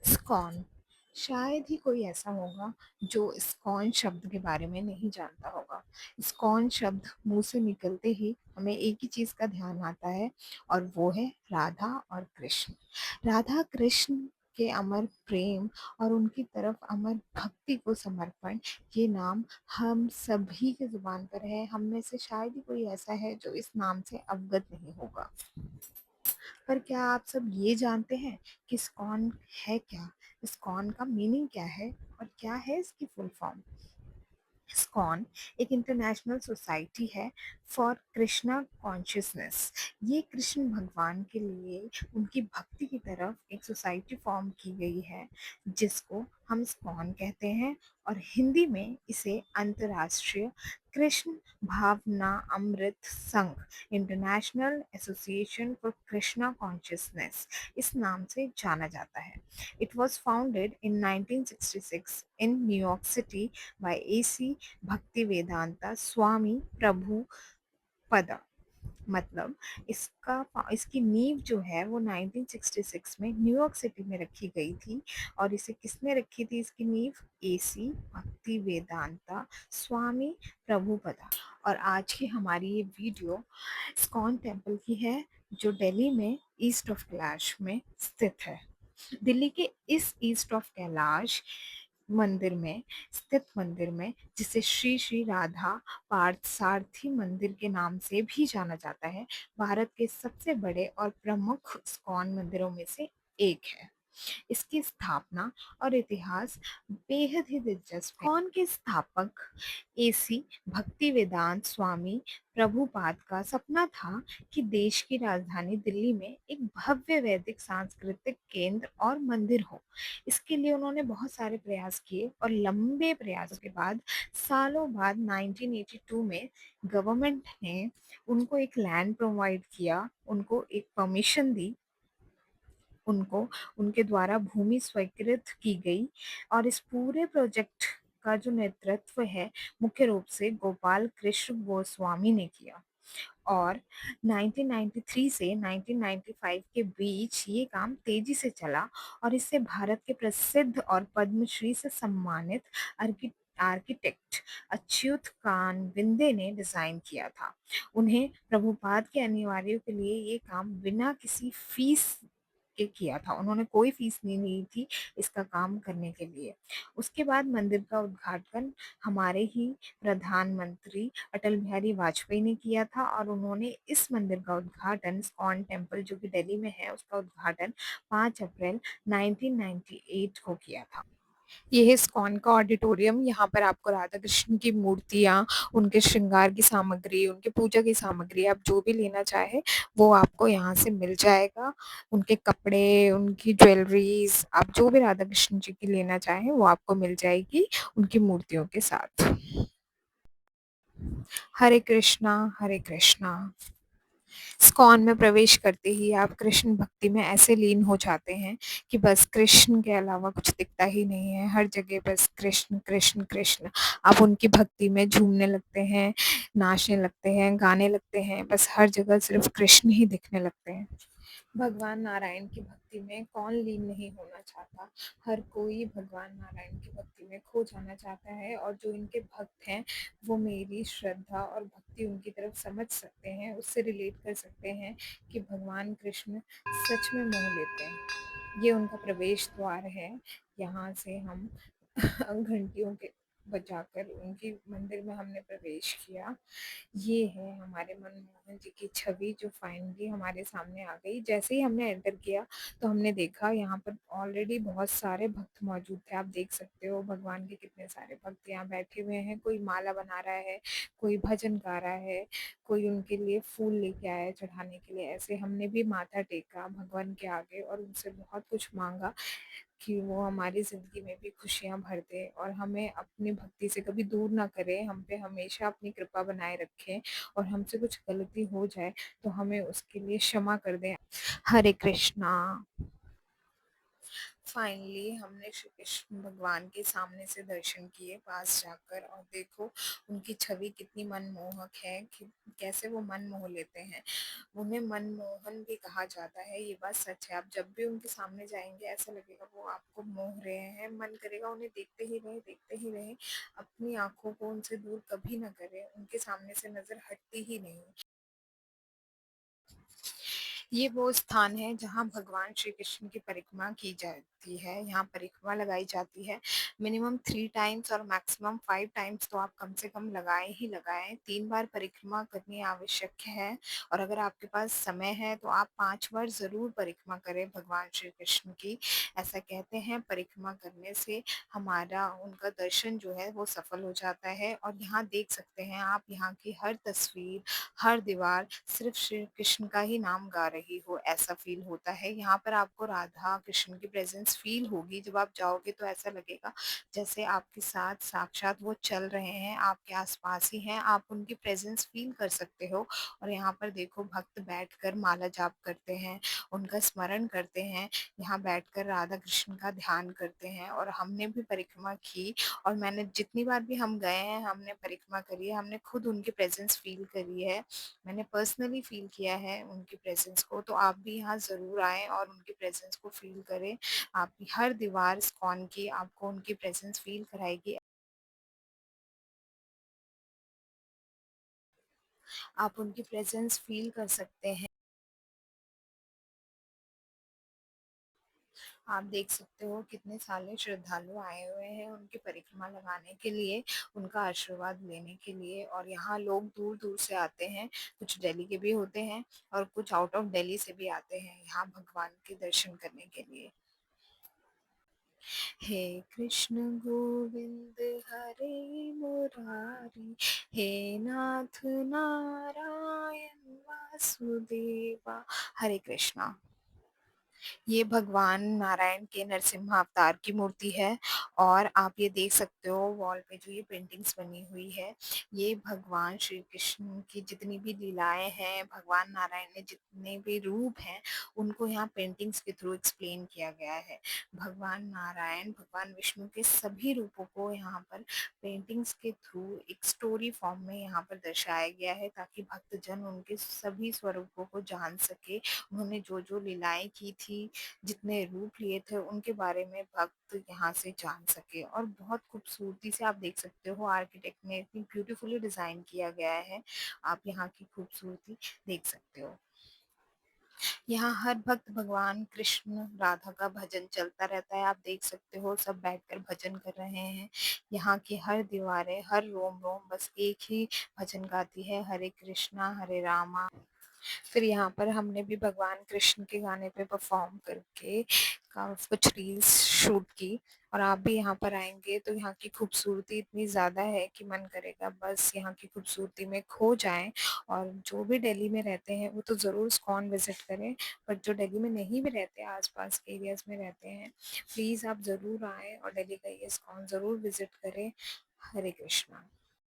ISKCON. शायद ही कोई ऐसा होगा जो इस्कॉन शब्द के बारे में नहीं जानता होगा। इस्कॉन शब्द मुंह से निकलते ही हमें एक ही चीज का ध्यान आता है और वो है राधा और कृष्ण। राधा कृष्ण के अमर प्रेम और उनकी तरफ अमर भक्ति को समर्पण, ये नाम हम सभी के जुबान पर है। हम में से शायद ही कोई ऐसा है जो इस नाम से अवगत नहीं होगा। पर क्या आप सब ये जानते हैं कि इस्कॉन है क्या? इस्कॉन का मीनिंग क्या है और क्या है इसकी फुल फॉर्म? इस्कॉन एक इंटरनेशनल सोसाइटी है फॉर कृष्णा कॉन्शियसनेस। ये कृष्ण भगवान के लिए उनकी भक्ति की तरफ एक सोसाइटी फॉर्म की गई है जिसको हम इस्कॉन कहते हैं, और हिंदी में इसे अंतर्राष्ट्रीय कृष्ण भावना अमृत संघ, international association for Krishna consciousness, इस नाम से जाना जाता है। It was founded in 1966 in New York city by AC भक्तिवेदांता स्वामी प्रभुपदा। मतलब इसकी नींव जो है वो 1966 में न्यूयॉर्क सिटी में रखी गई थी। और इसे किसने रखी थी इसकी नींव? एसी भक्ति वेदांता स्वामी प्रभुपदा। और आज की हमारी ये वीडियो इस्कॉन टेम्पल की है जो दिल्ली में ईस्ट ऑफ कैलाश में स्थित है। दिल्ली के इस ईस्ट ऑफ कैलाश मंदिर में स्थित मंदिर में, जिसे श्री श्री राधा पार्थसारथी मंदिर के नाम से भी जाना जाता है, भारत के सबसे बड़े और प्रमुख इस्कॉन मंदिरों में से एक है। इसकी स्थापना और इतिहास बेहद ही दिलचस्प है। इस्कॉन के स्थापक एसी भक्तिवेदांत स्वामी प्रभुपाद का सपना था कि देश की राजधानी दिल्ली में एक भव्य वैदिक सांस्कृतिक केंद्र और मंदिर हो। इसके लिए उन्होंने बहुत सारे प्रयास किए और लंबे प्रयासों के बाद सालों बाद 1982 में गवर्नमेंट ने उनको एक लैंड प्रोवाइड किया, उनको एक परमिशन दी, उनको उनके द्वारा भूमि स्वीकृत की गई। और इस पूरे प्रोजेक्ट का जो नेतृत्व है मुख्य रूप से गोपाल कृष्ण गोस्वामी ने किया। और 1993 से 1995 के बीच ये काम तेजी से चला और इसे भारत के प्रसिद्ध और पद्मश्री से सम्मानित आर्किटेक्ट अच्युत कान विंदे ने डिजाइन किया था। उन्हें प्रभुपाद के अनुयायियों के लिए ये काम बिना किसी फीस के किया था। उन्होंने कोई फीस नहीं ली थी इसका काम करने के लिए। उसके बाद मंदिर का उद्घाटन हमारे ही प्रधानमंत्री अटल बिहारी वाजपेयी ने किया था, और उन्होंने इस मंदिर का उद्घाटन, इस्कॉन टेम्पल जो कि दिल्ली में है, उसका उद्घाटन 5 अप्रैल 1998 को किया था। ये है इस्कॉन का ऑडिटोरियम। यहाँ पर आपको राधा कृष्ण की मूर्तियाँ, उनके श्रृंगार की सामग्री, उनके पूजा की सामग्री, आप जो भी लेना चाहे वो आपको यहाँ से मिल जाएगा। उनके कपड़े, उनकी ज्वेलरीज, आप जो भी राधा कृष्ण जी की लेना चाहें वो आपको मिल जाएगी उनकी मूर्तियों के साथ। हरे कृष्णा हरे कृष्णा। इस्कॉन में प्रवेश करते ही आप कृष्ण भक्ति में ऐसे लीन हो जाते हैं कि बस कृष्ण के अलावा कुछ दिखता ही नहीं है। हर जगह बस कृष्ण कृष्ण कृष्ण। आप उनकी भक्ति में झूमने लगते हैं, नाचने लगते हैं, गाने लगते हैं, बस हर जगह सिर्फ कृष्ण ही दिखने लगते हैं। भगवान नारायण की भक्ति में कौन लीन नहीं होना चाहता। हर कोई भगवान नारायण की भक्ति में खो जाना चाहता है, और जो इनके भक्त हैं वो मेरी श्रद्धा और भक्ति उनकी तरफ समझ सकते हैं, उससे रिलेट कर सकते हैं कि भगवान कृष्ण सच में मोह लेते हैं। ये उनका प्रवेश द्वार है। यहाँ से हम घंटियों के बजाकर उनकी मंदिर में हमने प्रवेश किया। ये है हमारे मनमोहन जी की छवि जो फाइनली हमारे सामने आ गई। जैसे ही हमने एंटर किया तो हमने देखा यहाँ पर ऑलरेडी बहुत सारे भक्त मौजूद थे। आप देख सकते हो भगवान के कितने सारे भक्त यहाँ बैठे हुए हैं। कोई माला बना रहा है, कोई भजन गा रहा है, कोई उनके लिए फूल लेके आया है चढ़ाने के लिए। ऐसे हमने भी माथा टेका भगवान के आगे और उनसे बहुत कुछ मांगा कि वो हमारी ज़िंदगी में भी खुशियाँ भर दे और हमें अपनी भक्ति से कभी दूर ना करे, हम पे हमेशा अपनी कृपा बनाए रखें, और हमसे कुछ गलती हो जाए तो हमें उसके लिए क्षमा कर दें। हरे कृष्णा। फाइनली हमने श्री कृष्ण भगवान के सामने से दर्शन किए पास जाकर, और देखो उनकी छवि कितनी मनमोहक है कि कैसे वो मन मोह लेते हैं। उन्हें मनमोहन भी कहा जाता है, ये बात सच है। आप जब भी उनके सामने जाएंगे ऐसा लगेगा वो आपको मोह रहे हैं, मन करेगा उन्हें देखते ही रहे, अपनी आंखों को उनसे दूर कभी ना करें, उनके सामने से नजर हटती ही नहीं। ये वो स्थान है जहाँ भगवान श्री कृष्ण की परिक्रमा की जाती है। यहाँ परिक्रमा लगाई जाती है मिनिमम 3 टाइम्स और मैक्सिमम 5 टाइम्स, तो आप कम से कम लगाए ही लगाएं। 3 बार परिक्रमा करनी आवश्यक है, और अगर आपके पास समय है तो आप 5 बार जरूर परिक्रमा करें भगवान श्री कृष्ण की। ऐसा कहते हैं परिक्रमा करने से हमारा उनका दर्शन जो है वो सफल हो जाता है। और यहाँ देख सकते हैं आप, यहाँ की हर तस्वीर, हर दीवार सिर्फ श्री कृष्ण का ही नाम गा रही हो, ऐसा फील होता है। यहाँ पर आपको राधा कृष्ण की प्रेजेंस फील होगी। जब आप जाओगे तो ऐसा लगेगा जैसे आपके साथ साक्षात वो चल रहे हैं, आपके आसपास ही हैं, आप उनकी प्रेजेंस फील कर सकते हो। और यहाँ पर देखो भक्त बैठकर माला जाप करते हैं, उनका स्मरण करते हैं, यहाँ बैठकर राधा कृष्ण का ध्यान करते हैं। और हमने भी परिक्रमा की, और मैंने जितनी बार भी हम गए हैं, हमने परिक्रमा करी है, हमने खुद उनकी प्रेजेंस फील करी है, मैंने पर्सनली फील किया है उनकी प्रेजेंस को। तो आप भी यहाँ ज़रूर आएँ और उनकी प्रेजेंस को फील करें। आपकी हर दीवार इस्कॉन की आपको उनकी प्रेजेंस फील कराएगी। आप उनकी प्रेजेंस फील कर सकते हैं। आप देख सकते हो कितने सारे श्रद्धालु आए हुए हैं उनकी परिक्रमा लगाने के लिए, उनका आशीर्वाद लेने के लिए। और यहाँ लोग दूर दूर से आते हैं, कुछ दिल्ली के भी होते हैं और कुछ आउट ऑफ दिल्ली से भी आते हैं यहाँ भगवान के दर्शन करने के लिए। हे कृष्ण गोविंद हरे मुरारी, हे नाथ नारायण वासुदेवा। हरे कृष्णा। ये भगवान नारायण के नरसिम्हा अवतार की मूर्ति है। और आप ये देख सकते हो वॉल पे जो ये पेंटिंग्स बनी हुई है, ये भगवान श्री कृष्ण की जितनी भी लीलाएं हैं, भगवान नारायण ने जितने भी रूप हैं, उनको यहाँ पेंटिंग्स के थ्रू एक्सप्लेन किया गया है। भगवान नारायण, भगवान विष्णु के सभी रूपों को यहाँ पर पेंटिंग्स के थ्रू एक स्टोरी फॉर्म में यहाँ पर दर्शाया गया है, ताकि भक्तजन उनके सभी स्वरूपों को जान सके। उन्होंने जो जो लीलाएं की थी, जितने रूप लिए थे, उनके बारे में भक्त यहाँ से जान सके। और बहुत खूबसूरती से आप देख सकते हो आर्किटेक्ट ने इतनी ब्यूटीफुली डिजाइन किया गया है, आप यहाँ की खूबसूरती देख सकते हो। यहाँ हर भक्त भगवान कृष्ण राधा का भजन चलता रहता है, आप देख सकते हो सब बैठकर भजन कर रहे हैं। यहाँ की हर दीवारें, हर रोम रोम बस एक ही भजन गाती है, हरे कृष्णा हरे रामा। फिर यहाँ पर हमने भी भगवान कृष्ण के गाने पे परफॉर्म करके कुछ रील्स शूट की। और आप भी यहाँ पर आएंगे तो यहाँ की खूबसूरती इतनी ज़्यादा है कि मन करेगा बस यहाँ की खूबसूरती में खो जाएं। और जो भी दिल्ली में रहते हैं वो तो ज़रूर इस्कॉन विजिट करें, बट जो दिल्ली में नहीं भी रहते, आसपास के एरियाज में रहते हैं, प्लीज़ आप ज़रूर आएँ और दिल्ली का ये इस्कॉन ज़रूर विजिट करें। हरे कृष्णा।